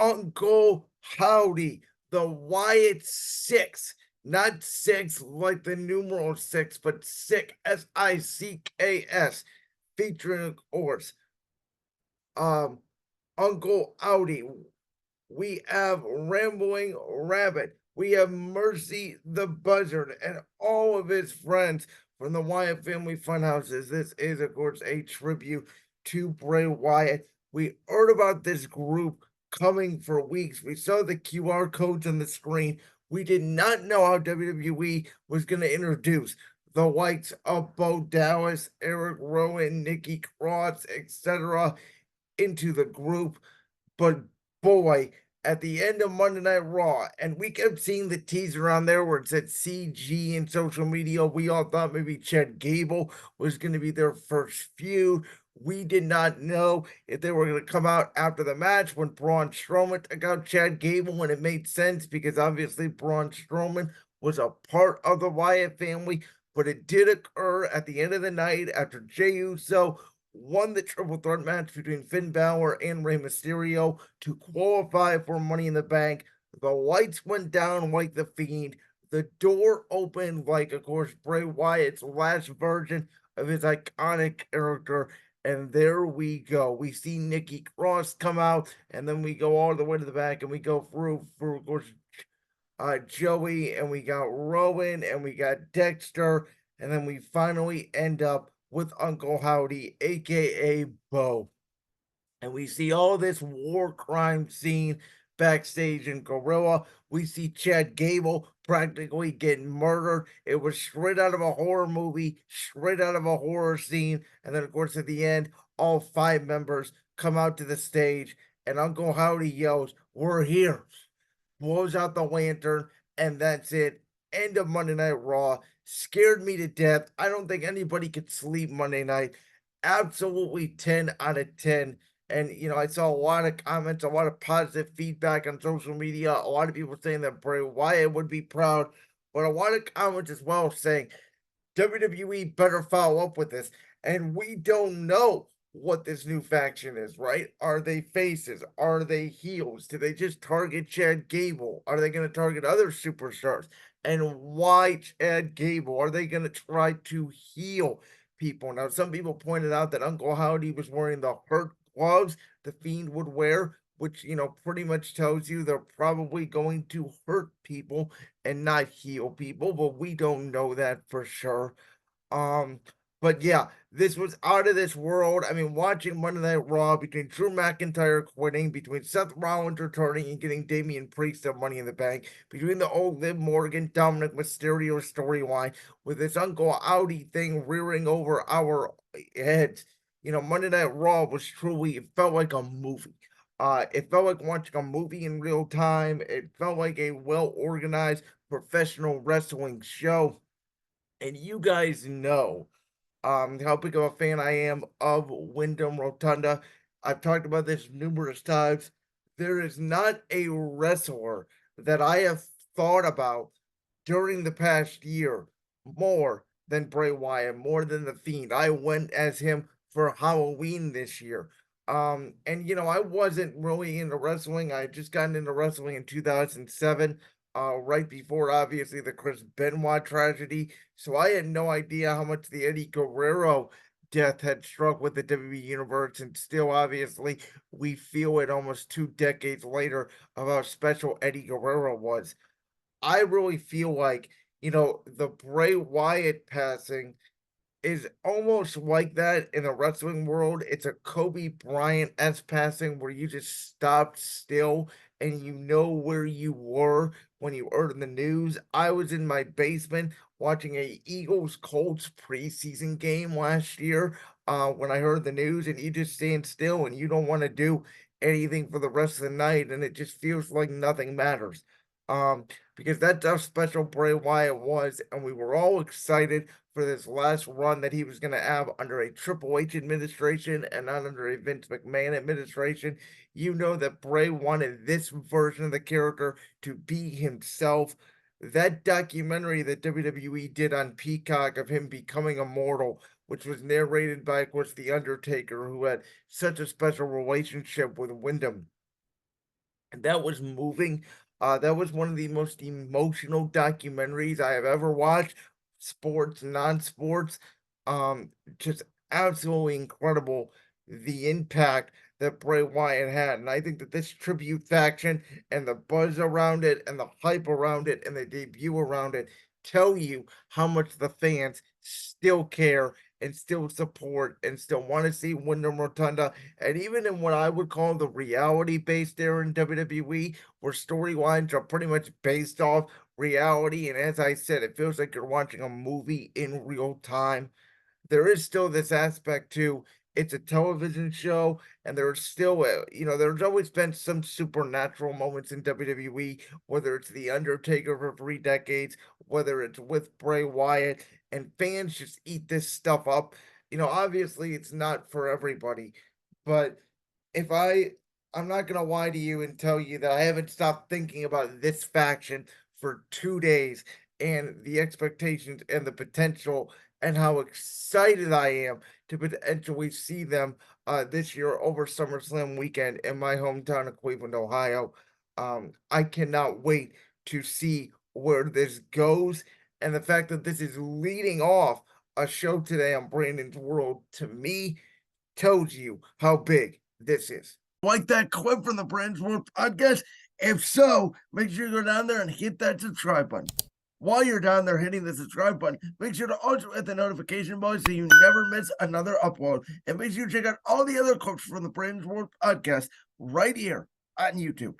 Uncle Howdy, the Wyatt Six, not six like the numeral six, but sick, SICKS, featuring, of course, um, Uncle Howdy. We have Rambling Rabbit. We have Mercy the Buzzard and all of his friends from the Wyatt Family Funhouses. This is, of course, a tribute to Bray Wyatt. We heard about this group coming for weeks. We saw the QR codes on the screen. We did not know how WWE was going to introduce the likes of Bo Dallas, Eric Rowan, Nikki Cross, etc. into the group. But boy, at the end of Monday Night Raw, and we kept seeing the teaser on there where it said CG in social media. We all thought maybe Chad Gable was going to be their first feud. We did not know if they were going to come out after the match when Braun Strowman took out Chad Gable, and it made sense because obviously Braun Strowman was a part of the Wyatt family. But it did occur at the end of the night after Jey Uso won the triple threat match between Finn Balor and Rey Mysterio to qualify for Money in the Bank. The lights went down like the Fiend. The door opened like, of course, Bray Wyatt's last version of his iconic character. And there we go. We see Nikki Cross come out, and then we go all the way to the back, and we go through, of course, Joey, and we got Rowan, and we got Dexter, and then we finally end up with Uncle Howdy, aka Bo. And we see all this war crime scene backstage in Gorilla. We see Chad Gable practically getting murdered. It was straight out of a horror movie, straight out of a horror scene. And then, of course, at the end, all 5 members come out to the stage, and Uncle Howdy yells, "We're here," blows out the lantern, and that's it. End of Monday Night Raw. Scared me to death. I don't think anybody could sleep Monday night. Absolutely 10 out of 10. And, I saw a lot of comments, a lot of positive feedback on social media. A lot of people saying that Bray Wyatt would be proud, but a lot of comments as well saying WWE better follow up with this. And we don't know what this new faction is, right? Are they faces? Are they heels? Do they just target Chad Gable? Are they going to target other superstars? And why Chad Gable? Are they going to try to heal people? Now, some people pointed out that Uncle Howdy was wearing the hurt gloves the Fiend would wear, which, pretty much tells you they're probably going to hurt people and not heal people, but we don't know that for sure. Um, but yeah, this was out of this world. I mean, watching Monday Night Raw between Drew McIntyre quitting, between Seth Rollins returning and getting Damian Priest their Money in the Bank, between the old Liv Morgan, Dominic Mysterio storyline, with this Uncle Howdy thing rearing over our heads. Monday Night Raw was truly, it felt like a movie. It felt like watching a movie in real time. It felt like a well organized professional wrestling show. And you guys know how big of a fan I am of Wyndham Rotunda. I've talked about this numerous times. There is not a wrestler that I have thought about during the past year more than Bray Wyatt, more than The Fiend. I went as him for Halloween this year. And I wasn't really into wrestling. I had just gotten into wrestling in 2007, right before obviously the Chris Benoit tragedy. So I had no idea how much the Eddie Guerrero death had struck with the WWE Universe, and still obviously we feel it almost 2 decades later of how special Eddie Guerrero was. I really feel like, the Bray Wyatt passing is almost like that in the wrestling world. It's a Kobe Bryant s passing where you just stopped still and you know where you were when you heard the news. I was in my basement watching a Eagles Colts preseason game last year when I heard the news, and you just stand still and you don't want to do anything for the rest of the night, and it just feels like nothing matters. Um, because that's how special Bray Wyatt was, and we were all excited for this last run that he was going to have under a Triple H administration and not under a Vince McMahon administration. You know that Bray wanted this version of the character to be himself. That documentary that WWE did on Peacock of him becoming immortal, which was narrated by, of course, The Undertaker, who had such a special relationship with Wyndham. And that was moving. That was one of the most emotional documentaries I have ever watched, sports, non-sports. Um, just absolutely incredible the impact that Bray Wyatt had. And I think that this tribute faction and the buzz around it and the hype around it and the debut around it tell you how much the fans still care and still support and still want to see Wyndham Rotunda. And even in what I would call the reality based era in WWE, where storylines are pretty much based off reality. And as I said, it feels like you're watching a movie in real time. There is still this aspect to it's a television show, and there's still there's always been some supernatural moments in WWE, whether it's The Undertaker for 3 decades, whether it's with Bray Wyatt, and fans just eat this stuff up. Obviously it's not for everybody, but if I'm not gonna lie to you and tell you that I haven't stopped thinking about this faction for 2 days and the expectations and the potential and how excited I am to potentially see them this year over SummerSlam weekend in my hometown of Cleveland, Ohio. I cannot wait to see where this goes, and the fact that this is leading off a show today on Brandon's World to me tells you how big this is. Like that clip from the Brandon's World podcast? If so, make sure you go down there and hit that subscribe button. While you're down there hitting the subscribe button, make sure to also hit the notification bell so you never miss another upload. And make sure you check out all the other clips from the Brandon's World podcast right here on YouTube.